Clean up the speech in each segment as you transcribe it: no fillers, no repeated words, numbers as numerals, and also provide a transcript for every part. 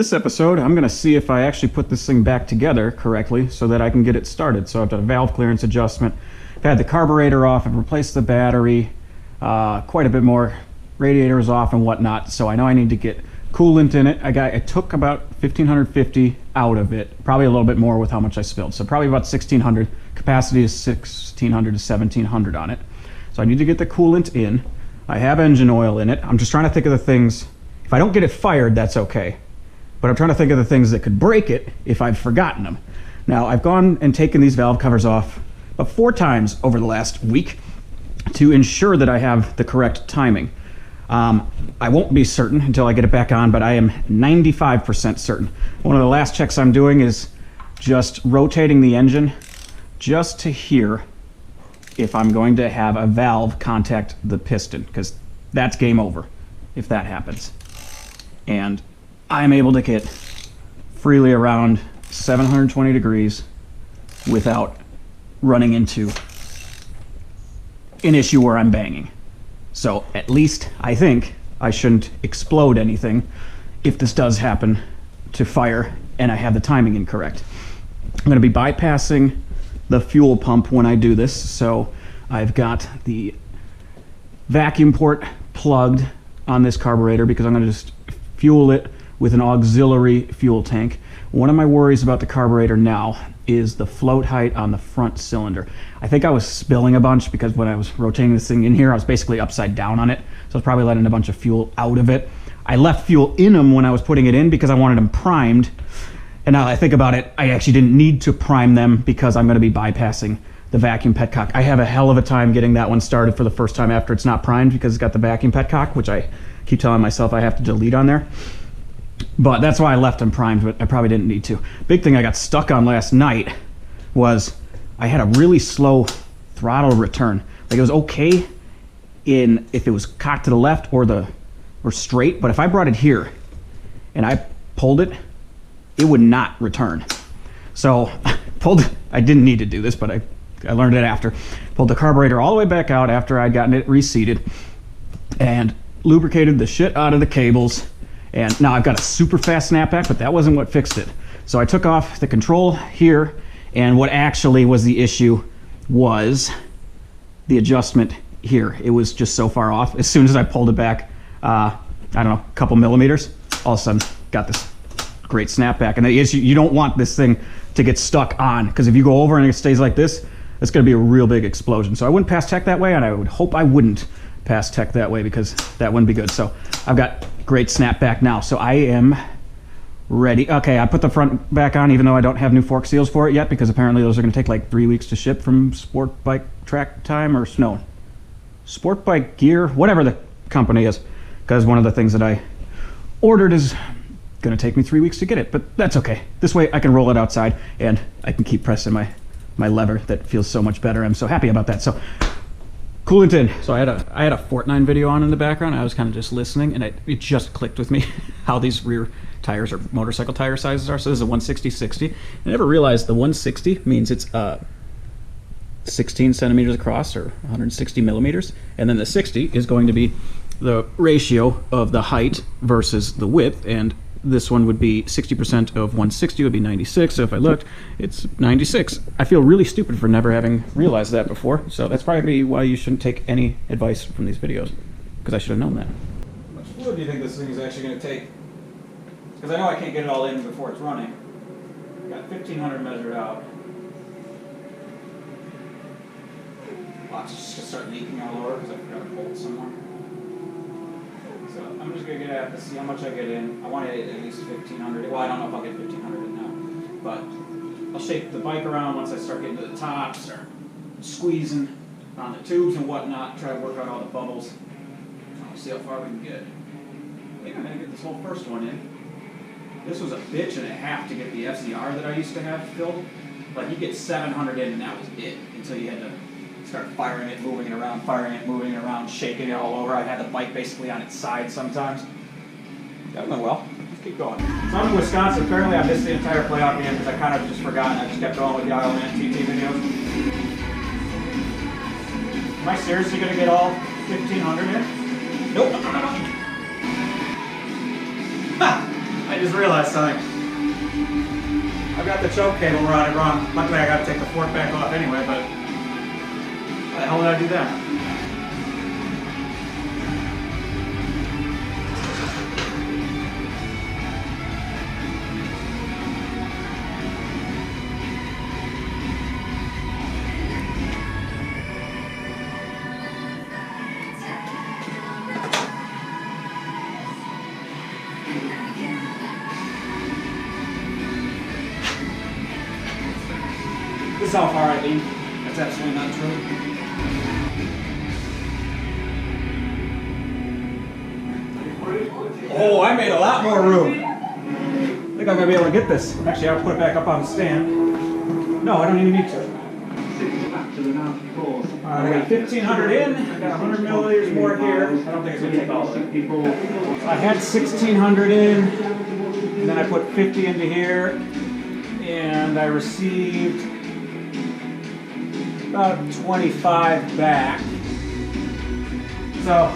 this episode, I'm going to see if I actually put this thing back together correctly so that I can get it started. So I've done a valve clearance adjustment, I've had the carburetor off, I've replaced the battery, quite a bit more, radiators off and whatnot. So I know I need to get coolant in it. I took about 1,550 out of it, probably a little bit more with how much I spilled. So probably about 1,600. Capacity is 1,600 to 1,700 on it. So I need to get the coolant in. I have engine oil in it. I'm just trying to think of the things. If I don't get it fired, that's okay. But I'm trying to think of the things that could break it if I've forgotten them. Now, I've gone and taken these valve covers off about 4 times over the last week to ensure that I have the correct timing. I won't be certain until I get it back on, but I am 95% certain. One of the last checks I'm doing is just rotating the engine just to hear if I'm going to have a valve contact the piston, because that's game over if that happens. And I'm able to get freely around 720 degrees without running into an issue where I'm banging. So at least I think I shouldn't explode anything if this does happen to fire and I have the timing incorrect. I'm going to be bypassing the fuel pump when I do this, so I've got the vacuum port plugged on this carburetor because I'm going to just fuel it with an auxiliary fuel tank. One of my worries about the carburetor now is the float height on the front cylinder. I think I was spilling a bunch because when I was rotating this thing in here, I was basically upside down on it, so I was probably letting a bunch of fuel out of it. I left fuel in them when I was putting it in because I wanted them primed, and now that I think about it, I actually didn't need to prime them because I'm going to be bypassing the vacuum petcock. I have a hell of a time getting that one started for the first time after it's not primed because it's got the vacuum petcock, which I keep telling myself I have to delete on there. But that's why I left them primed, but I probably didn't need to. Big thing I got stuck on last night was I had a really slow throttle return. Like, it was okay if it was cocked to the left or straight, but if I brought it here and I pulled it, it would not return. So I didn't need to do this, but I learned it after. Pulled the carburetor all the way back out after I'd gotten it reseated and lubricated the shit out of the cables. And now I've got a super fast snapback, but that wasn't what fixed it. So I took off the control here, and what actually was the issue was the adjustment here. It was just so far off. As soon as I pulled it back, I don't know, a couple millimeters, all of a sudden got this great snapback. And the issue, you don't want this thing to get stuck on, because if you go over and it stays like this, it's going to be a real big explosion. So I wouldn't pass tech that way, and I would hope I wouldn't pass tech that way because that wouldn't be good. So I've got great snapback now, so I am ready. Okay, I put the front back on even though I don't have new fork seals for it yet because apparently those are going to take like 3 weeks to ship from Sport Bike Track Time or Snow. Sport Bike Gear, whatever the company is, because one of the things that I ordered is going to take me 3 weeks to get it, but that's okay. This way I can roll it outside and I can keep pressing my lever. That feels so much better. I'm so happy about that. So coolant in. So I had a Fortnite video on in the background. I was kind of just listening, and it just clicked with me how these rear tires or motorcycle tire sizes are. So this is a 160/60. I never realized the 160 means it's 16 centimeters across or 160 millimeters, and then the 60 is going to be the ratio of the height versus the width, and this one would be 60% of 160 would be 96. So if I looked, it's 96. I feel really stupid for never having realized that before. So that's probably why you shouldn't take any advice from these videos, because I should have known that. How much fluid do you think this thing is actually going to take? Because I know I can't get it all in before it's running. I got 1,500 measured out. Watch, it's just going to start leaking all over because I forgot to bolt somewhere. So I'm just going to have to see how much I get in. I want to get at least 1,500. Well, I don't know if I'll get 1,500 in now. But I'll shake the bike around once I start getting to the top, start squeezing on the tubes and whatnot, try to work out all the bubbles. I'll see how far we can get. I think I'm going to get this whole first one in. This was a bitch and a half to get the FZR that I used to have filled. Like, you get 700 in and that was it, until you had to start firing it, moving it around, firing it, moving it around, shaking it all over. I had the bike basically on its side sometimes. That went well. Let's keep going. So I'm in Wisconsin. Apparently I missed the entire playoff game because I kind of just forgot and I just kept going with the Isleman TT videos. Am I seriously going to get all 1,500 in? Nope. No. Ha! I I just realized something. I've got the choke cable routed wrong. Luckily I got to take the fork back off anyway, but how the hell did I do that? This is how far I lean. That's absolutely not true. Oh, I made a lot more room. I think I'm gonna be able to get this. Actually, I'll put it back up on the stand. No, I don't even need to. I got 1,500 in. I got 100 milliliters more here. I don't think it's gonna take all of it. I had 1,600 in, and then I put 50 into here, and I received about 25 back. So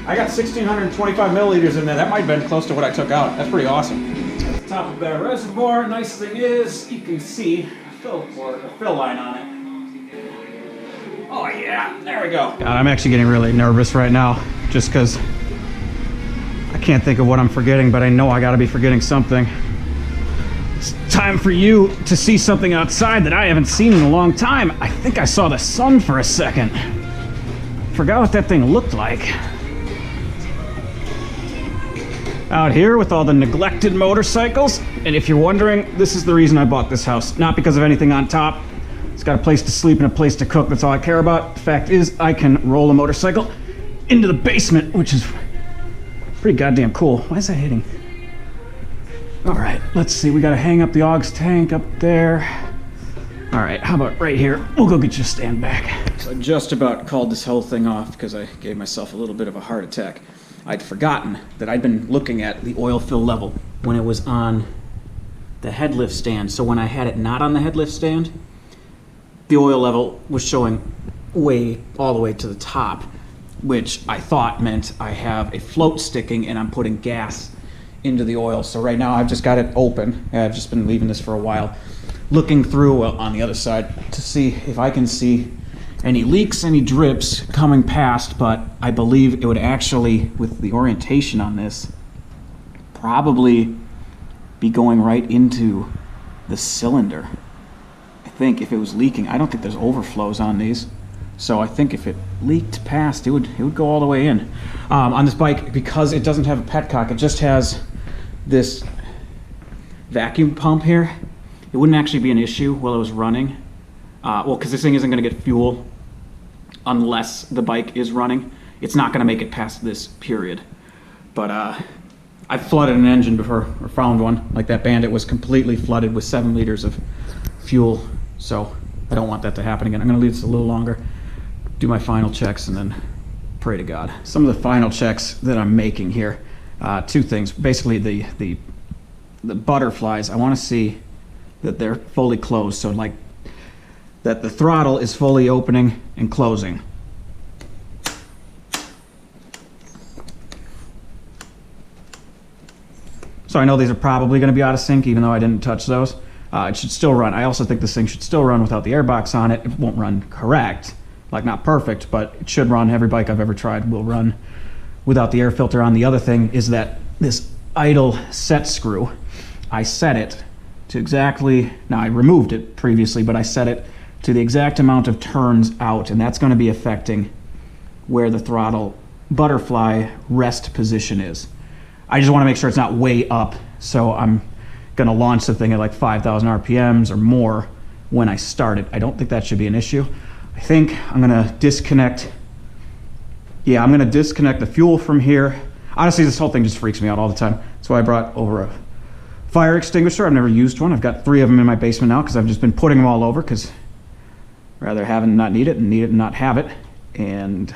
I got 1,625 milliliters in there. That might have been close to what I took out. That's pretty awesome. At the top of that reservoir, nice thing is you can see a fill line on it. Oh yeah, there we go. God, I'm actually getting really nervous right now just because I can't think of what I'm forgetting, but I know I gotta be forgetting something. It's time for you to see something outside that I haven't seen in a long time. I think I saw the sun for a second. Forgot what that thing looked like. Out here with all the neglected motorcycles. And if you're wondering, this is the reason I bought this house. Not because of anything on top. It's got a place to sleep and a place to cook. That's all I care about. The fact is, I can roll a motorcycle into the basement, which is pretty goddamn cool. Why is that hitting? All right, let's see. We got to hang up the aux tank up there. All right, how about right here? We'll go get your stand back. So I just about called this whole thing off because I gave myself a little bit of a heart attack. I'd forgotten that I'd been looking at the oil fill level when it was on the headlift stand. So when I had it not on the headlift stand, the oil level was showing all the way to the top, which I thought meant I have a float sticking and I'm putting gas into the oil. So right now I've just got it open. I've just been leaving this for a while, looking through on the other side to see if I can see any leaks, any drips coming past, but I believe it would actually, with the orientation on this, probably be going right into the cylinder. I think if it was leaking, I don't think there's overflows on these, so I think if it leaked past, it would go all the way in. On this bike, because it doesn't have a petcock, it just has this vacuum pump here. It wouldn't actually be an issue while it was running. Well, because this thing isn't going to get fuel unless the bike is running. It's not going to make it past this period. But I've flooded an engine before, or found one. Like that Bandit was completely flooded with 7 liters of fuel. So I don't want that to happen again. I'm going to leave this a little longer, do my final checks, and then pray to God. Some of the final checks that I'm making here. 2 things. Basically, the butterflies, I want to see that they're fully closed. So like that the throttle is fully opening and closing. So I know these are probably going to be out of sync even though I didn't touch those. It should still run. I also think this thing should still run without the airbox on it. It won't run correct, like not perfect, but it should run. Every bike I've ever tried will run without the air filter on. The other thing is that this idle set screw, I set it to exactly, now I removed it previously, but I set it to the exact amount of turns out, and that's going to be affecting where the throttle butterfly rest position is. I just want to make sure it's not way up, so I'm going to launch the thing at like 5,000 RPMs or more when I start it. I don't think that should be an issue. I think I'm going to disconnect, I'm going to disconnect the fuel from here. Honestly, this whole thing just freaks me out all the time. That's why I brought over a fire extinguisher. I've never used one. I've got 3 of them in my basement now because I've just been putting them all over because rather have and not need it and need it and not have it. And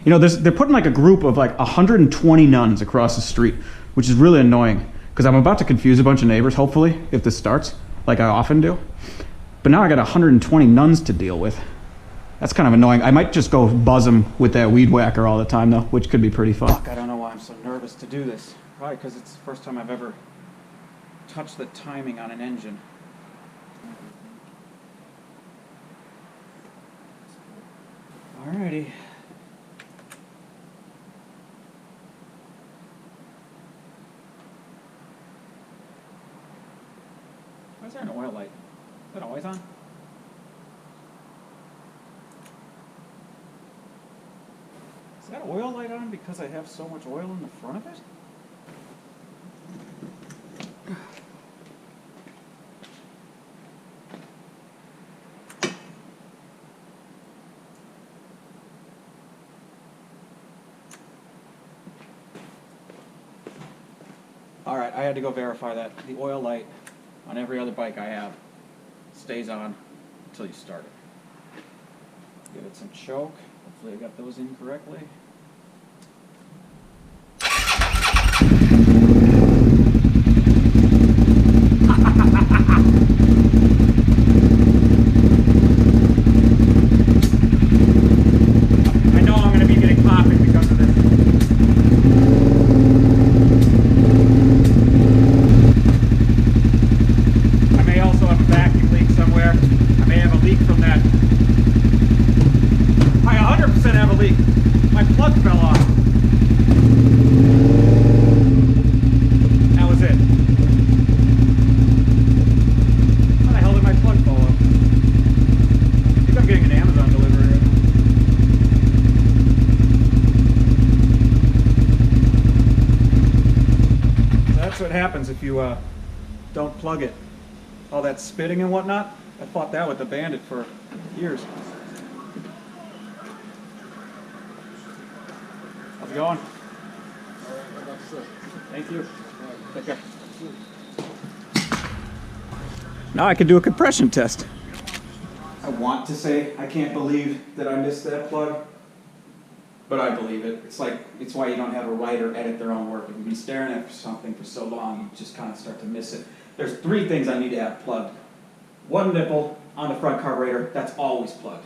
you know, they're putting like a group of like 120 nuns across the street, which is really annoying because I'm about to confuse a bunch of neighbors, hopefully, if this starts, like I often do. But now I got 120 nuns to deal with. That's kind of annoying. I might just go buzz them with that weed whacker all the time though, which could be pretty fun. Fuck, I don't know why I'm so nervous to do this. Probably because it's the first time I've ever touch the timing on an engine. Alrighty. Why is there an oil light? Is that always on? Is that oil light on because I have so much oil in the front of it? Alright, I had to go verify that. The oil light on every other bike I have stays on until you start it. Give it some choke. Hopefully I got those in correctly. I know I'm going to be getting popping because of this. I may also have a vacuum leak somewhere. I may have a leak from that. I 100% have a leak. My plug fell off. That was it. How the hell did my plug fall off? I think I'm getting an Amazon delivery right now. That's what happens if you don't plug it. All that spitting and whatnot. I fought that with the Bandit for years. How's it going? Thank you. Take care. Now I can do a compression test. I want to say I can't believe that I missed that plug, but I believe it. It's why you don't have a writer edit their own work. If you've been staring at something for so long, you just kind of start to miss it. There's 3 things I need to have plugged. One nipple on the front carburetor, that's always plugged.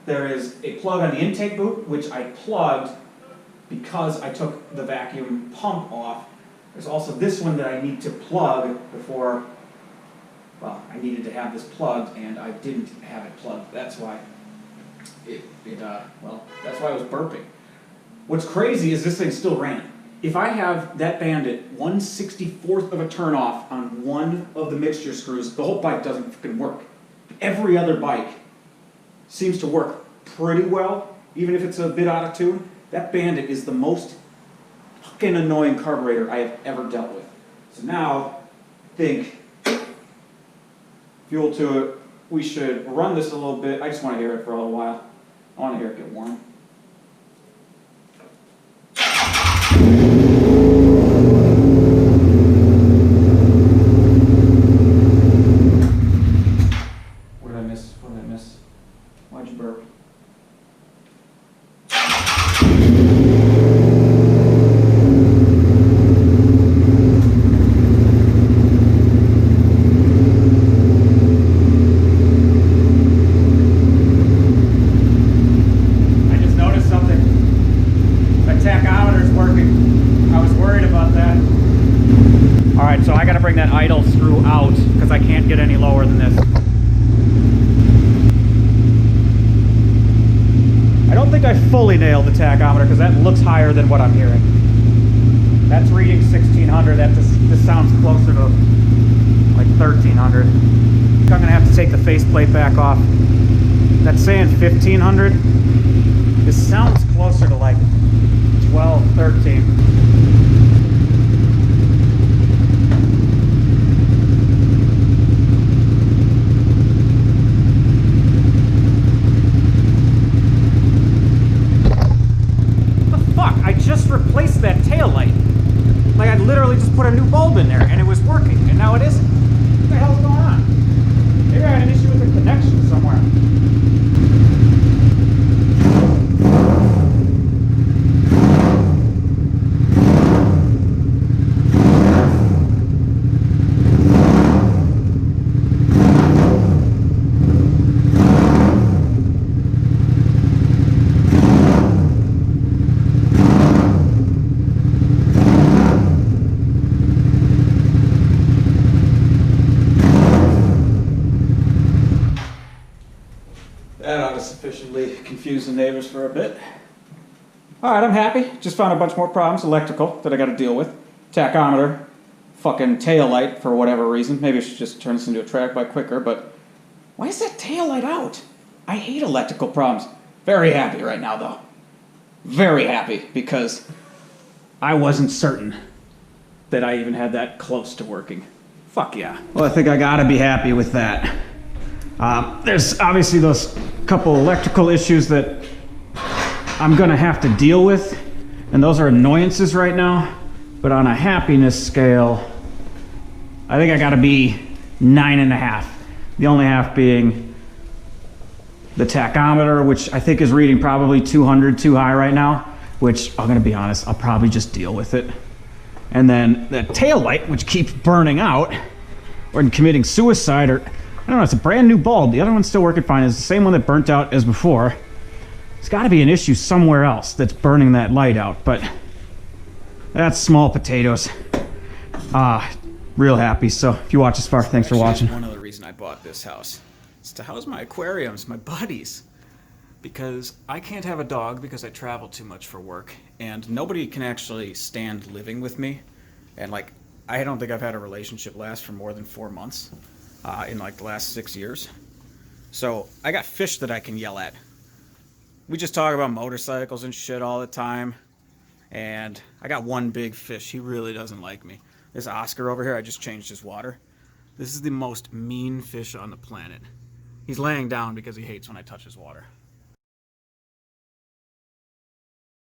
There is a plug on the intake boot, which I plugged because I took the vacuum pump off. There's also this one that I need to plug before, well, I needed to have this plugged and I didn't have it plugged. That's why that's why I was burping. What's crazy is this thing still ran. If I have that Bandit 1/64th of a turn off on one of the mixture screws, the whole bike doesn't fucking work. Every other bike seems to work pretty well, even if it's a bit out of tune. That Bandit is the most fucking annoying carburetor I have ever dealt with. So now, I think, fuel to it, we should run this a little bit. I just want to hear it for a little while. I want to hear it get warm. What did I miss? What did I miss? Why'd you burp? Alright, so I gotta bring that idle screw out because I can't get any lower than this. I don't think I fully nailed the tachometer because that looks higher than what I'm hearing. That's reading 1600. This sounds closer to like 1300. I'm gonna have to take the faceplate back off. That's saying 1500. This sounds closer to like 12, 13. Replace that tail light. Like I literally just put a new bulb in there and it was working, and now it isn't. What the hell's going on? Maybe I had an issue with the connection somewhere. confuse the neighbors for a bit. Alright, I'm happy. Just found a bunch more problems, electrical, that I gotta deal with. Tachometer, fucking tail light for whatever reason. Maybe I should just turn this into a track bike quicker, but why is that tail light out? I hate electrical problems. Very happy right now, though. Very happy, because I wasn't certain that I even had that close to working. Fuck yeah. Well, I think I gotta be happy with that. There's obviously those couple electrical issues that I'm gonna have to deal with, and those are annoyances right now, but on a happiness scale, I think I gotta be 9.5. The only half being the tachometer, which I think is reading probably 200 too high right now, which I'm gonna be honest, I'll probably just deal with it. And then the tail light, which keeps burning out, or committing suicide, or I don't know, it's a brand new bulb. The other one's still working fine. It's the same one that burnt out as before. There's gotta be an issue somewhere else that's burning that light out, but that's small potatoes. Real happy. So if you watch this far, thanks for watching. One other reason I bought this house. It's to house my aquariums, my buddies. Because I can't have a dog because I travel too much for work, and nobody can actually stand living with me. And like, I don't think I've had a relationship last for more than 4 months in like the last 6 years. So I got fish that I can yell at. We just talk about motorcycles and shit all the time. And I got one big fish. He really doesn't like me. This Oscar over here, I just changed his water. This is the most mean fish on the planet. He's laying down because he hates when I touch his water.